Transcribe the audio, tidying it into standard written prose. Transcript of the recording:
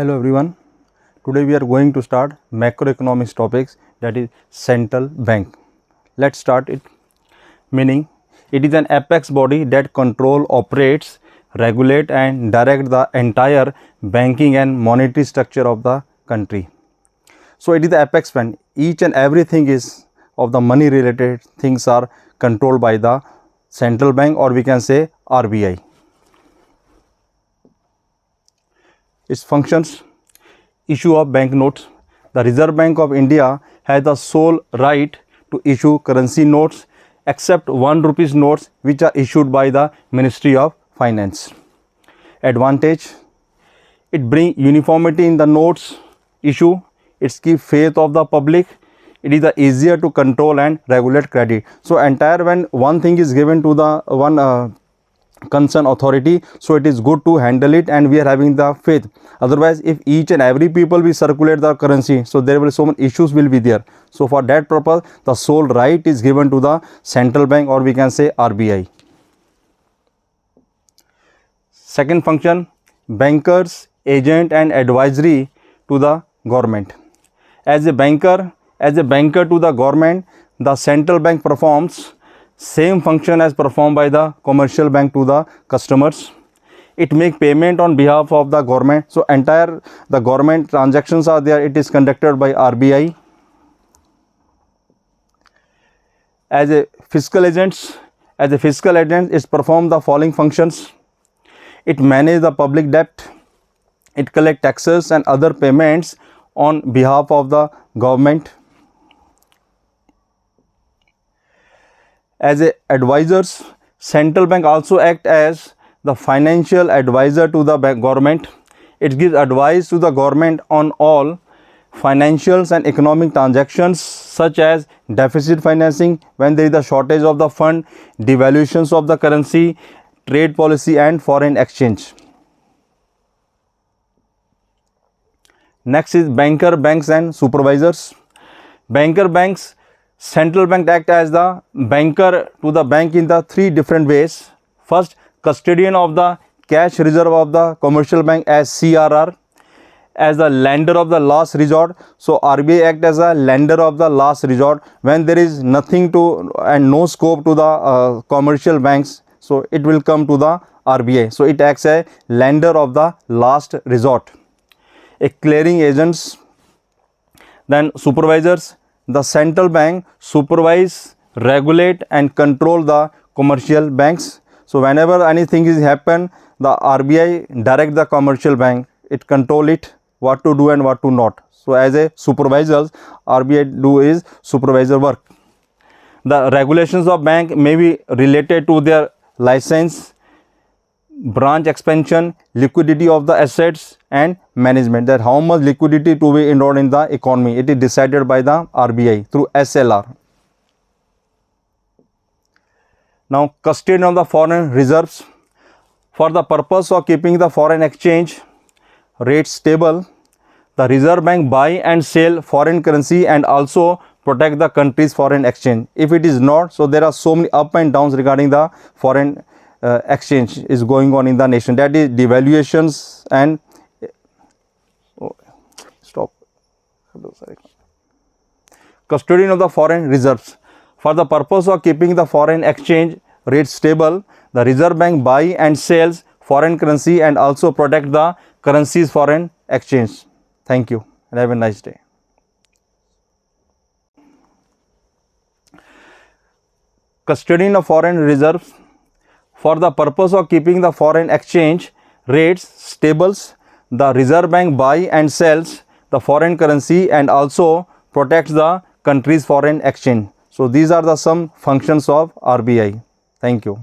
Hello everyone. Today we are going to start macroeconomics topics, that is central bank. Let's start it. Meaning it is an apex body that control, operates, regulate and direct the entire banking and monetary structure of the country. So it is the apex when each and everything is of the money related things are controlled by the central bank, or we can say RBI. Its functions: issue of banknotes. The Reserve Bank of India has the sole right to issue currency notes except 1 rupees notes which are issued by the Ministry of Finance. Advantage: it brings uniformity in the notes issue. It keeps faith of the public. It is easier to control and regulate credit. So entire when one thing is given to the one concerned authority, so it is good to handle it and we are having the faith. Otherwise, if each and every people will circulate the currency, so there will so many issues will be there. So for that purpose, the sole right is given to the central bank, or we can say RBI. Second function: bankers, agent and advisory to the government. As a banker to the government, the central bank performs same function as performed by the commercial bank to the customers. It make payment on behalf of the government. So entire the government transactions are there. It is conducted by RBI. As a fiscal agent, it performs the following functions: it manage the public debt, it collect taxes and other payments on behalf of the government. As a advisors, central bank also act as the financial advisor to the government. It gives advice to the government on all financials and economic transactions such as deficit financing, when there is a shortage of the fund, devaluations of the currency, trade policy and foreign exchange. Next is banker, banks and supervisors. Banker, banks, central bank act as the banker to the bank in the three different ways. First, custodian of the cash reserve of the commercial bank as CRR. As the lender of the last resort, so RBI act as a lender of the last resort when there is nothing to and no scope to the commercial banks, so it will come to the RBI. So it acts as lender of the last resort. A clearing agents. Then supervisors. The central bank supervise, regulate and control the commercial banks. So whenever anything is happen, the RBI direct the commercial bank. It control it, what to do and what to not. So as a supervisors, RBI do is supervisor work. The regulations of bank may be related to their license, branch expansion, liquidity of the assets and management, that how much liquidity to be enrolled in the economy. It is decided by the RBI through SLR. Now, custodian of the foreign reserves. For the purpose of keeping the foreign exchange rate stable, the Reserve Bank buy and sell foreign currency and also protect the country's foreign exchange. If it is not, so there are so many up and downs regarding the foreign exchange is going on in the nation, that is devaluations and custodian of the foreign reserves. For the purpose of keeping the foreign exchange rate stable, the Reserve Bank buy and sells foreign currency and also protect the currency's foreign exchange. Thank you and have a nice day. Custodian of foreign reserves. For the purpose of keeping the foreign exchange rates stable, the Reserve Bank buy and sells the foreign currency and also protects the country's foreign exchange. So these are the some functions of RBI. Thank you.